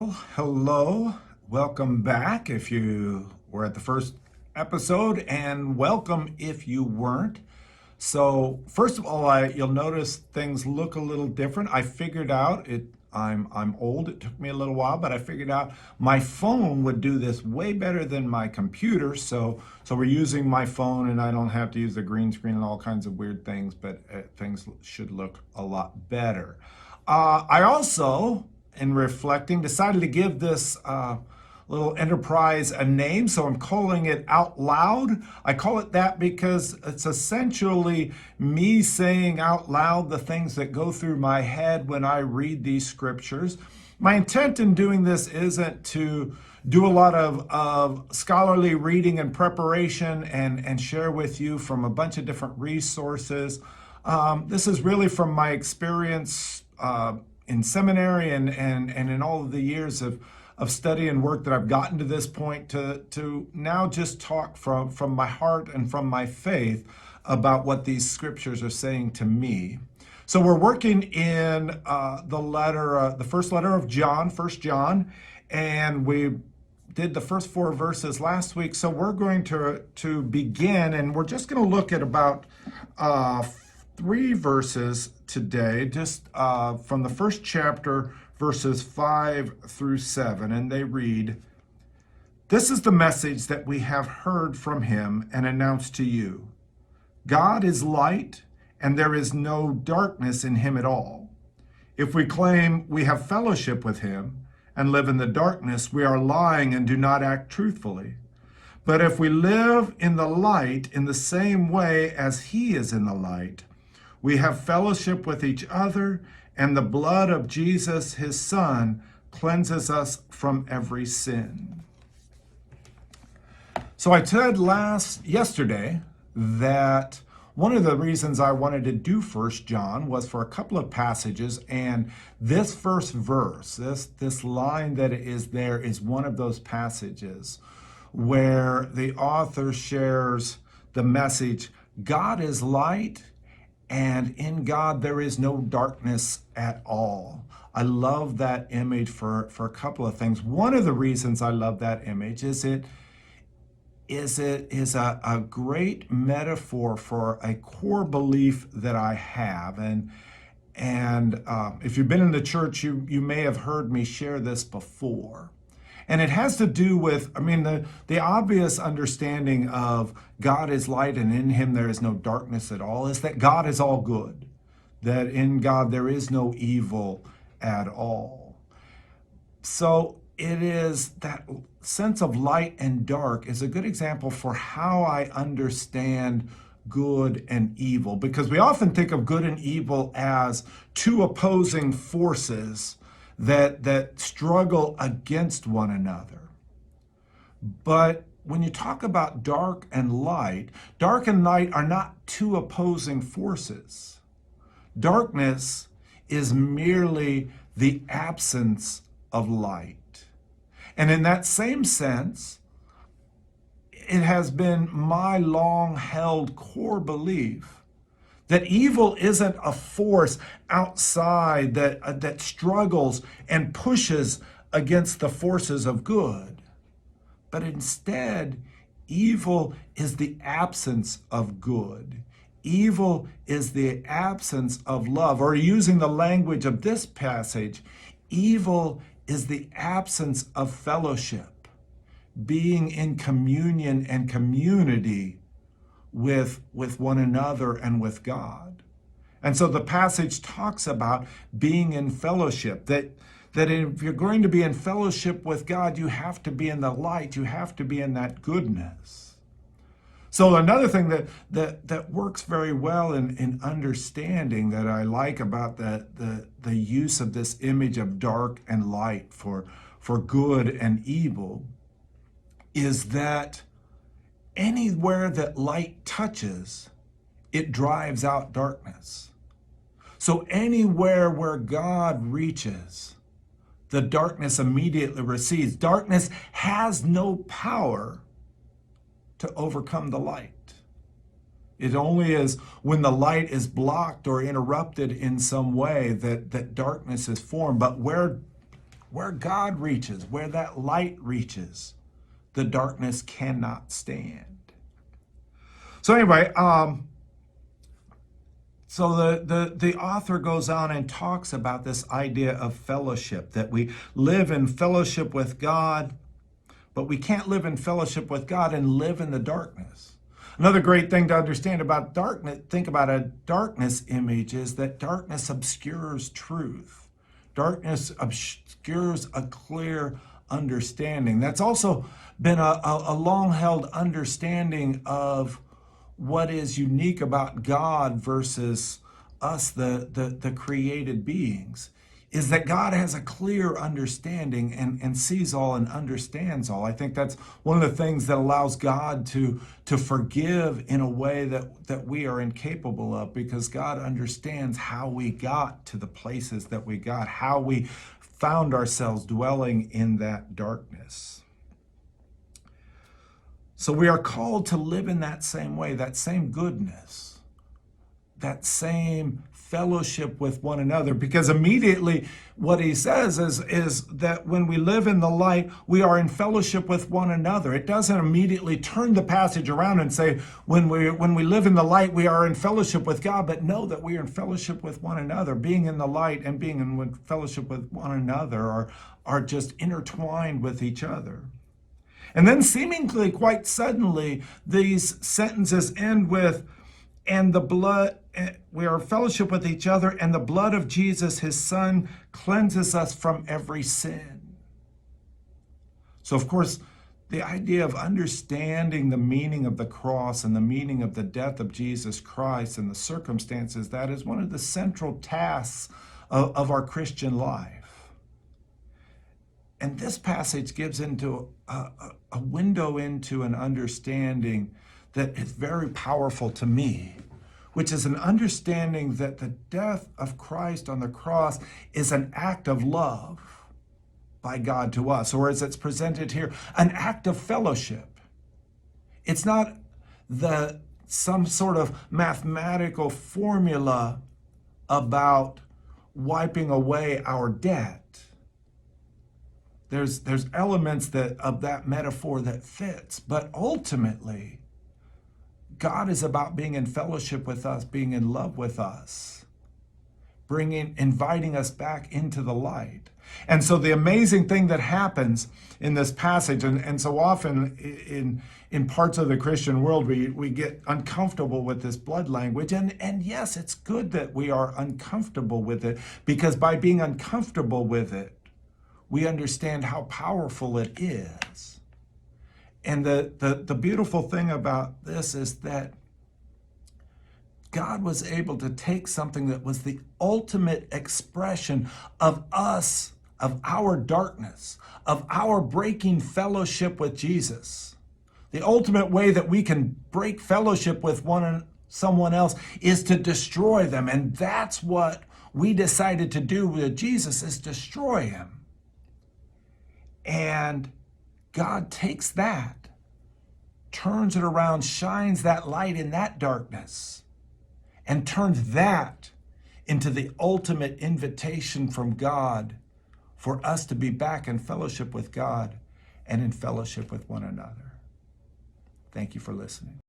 Hello, welcome back if you were at the first episode, and welcome if you weren't. So, first of all, you'll notice things look a little different. I figured out it. I'm old. It took me a little while, but I figured out my phone would do this way better than my computer. So we're using my phone, and I don't have to use the green screen and all kinds of weird things. But things should look a lot better. I also, in reflecting, decided to give this little enterprise a name, so I'm calling it Out Loud. I call it that because it's essentially me saying out loud the things that go through my head when I read these scriptures. My intent in doing this isn't to do a lot of scholarly reading and preparation and share with you from a bunch of different resources. This is really from my experience in seminary and in all of the years of study and work that I've gotten to this point to now just talk from my heart and from my faith about what these scriptures are saying to me. So we're working in the first letter of John, First John, and we did the first four verses last week. So we're going to begin, and we're just going to look at about three verses today, just from the first chapter, verses 5 through 7, and they read, "This is the message that we have heard from him and announced to you. God is light, and there is no darkness in him at all. If we claim we have fellowship with him and live in the darkness, we are lying and do not act truthfully. But if we live in the light in the same way as he is in the light, we have fellowship with each other, and the blood of Jesus, his son, cleanses us from every sin." So I said yesterday that one of the reasons I wanted to do First John was for a couple of passages, and this first verse, this line that is there, is one of those passages where the author shares the message, God is light, and in God there is no darkness at all. I love that image for a couple of things. One of the reasons I love that image is it is a great metaphor for a core belief that I have. And if you've been in the church, you may have heard me share this before. And it has to do with, the obvious understanding of God is light and in him there is no darkness at all is that God is all good, that in God there is no evil at all. So it is that sense of light and dark is a good example for how I understand good and evil, because we often think of good and evil as two opposing forces that struggle against one another. But when you talk about dark and light are not two opposing forces. Darkness is merely the absence of light. And in that same sense, it has been my long-held core belief that evil isn't a force outside that struggles and pushes against the forces of good, but instead, evil is the absence of good. Evil is the absence of love, or using the language of this passage, evil is the absence of fellowship, being in communion and community with one another and with God. And so the passage talks about being in fellowship, that if you're going to be in fellowship with God, you have to be in the light, you have to be in that goodness. So another thing that works very well in understanding that I like about the use of this image of dark and light for good and evil is that anywhere that light touches, it drives out darkness. So anywhere where God reaches, the darkness immediately recedes. Darkness has no power to overcome the light. It only is when the light is blocked or interrupted in some way that darkness is formed. But where where God reaches, where that light reaches, the darkness cannot stand. So anyway, so the author goes on and talks about this idea of fellowship, that we live in fellowship with God, but we can't live in fellowship with God and live in the darkness. Another great thing to understand about darkness, think about a darkness image, is that darkness obscures truth. Darkness obscures a clear understanding. That's also been a long-held understanding of what is unique about God versus us, the created beings, is that God has a clear understanding and sees all and understands all. I think that's one of the things that allows God to forgive in a way that we are incapable of, because God understands how we got to the places that we got, how we found ourselves dwelling in that darkness. So we are called to live in that same way, that same goodness, that same fellowship with one another, because immediately what he says is that when we live in the light, we are in fellowship with one another. It doesn't immediately turn the passage around and say, when we live in the light, we are in fellowship with God, but know that we are in fellowship with one another. Being in the light and being in fellowship with one another are just intertwined with each other. And then seemingly quite suddenly, these sentences end with, and the blood, we are in fellowship with each other, and the blood of Jesus, his son, cleanses us from every sin. So of course, the idea of understanding the meaning of the cross and the meaning of the death of Jesus Christ and the circumstances, that is one of the central tasks of our Christian life. And this passage gives into a window into an understanding that is very powerful to me, which is an understanding that the death of Christ on the cross is an act of love by God to us, or as it's presented here, an act of fellowship. It's not some sort of mathematical formula about wiping away our debt. There's elements of that metaphor that fits, but ultimately, God is about being in fellowship with us, being in love with us, inviting us back into the light. And so the amazing thing that happens in this passage, and so often in parts of the Christian world, we get uncomfortable with this blood language. And yes, it's good that we are uncomfortable with it, because by being uncomfortable with it, we understand how powerful it is. And the beautiful thing about this is that God was able to take something that was the ultimate expression of us, of our darkness, of our breaking fellowship with Jesus. The ultimate way that we can break fellowship with someone else is to destroy them. And that's what we decided to do with Jesus, is destroy him. And God takes that, turns it around, shines that light in that darkness, and turns that into the ultimate invitation from God for us to be back in fellowship with God and in fellowship with one another. Thank you for listening.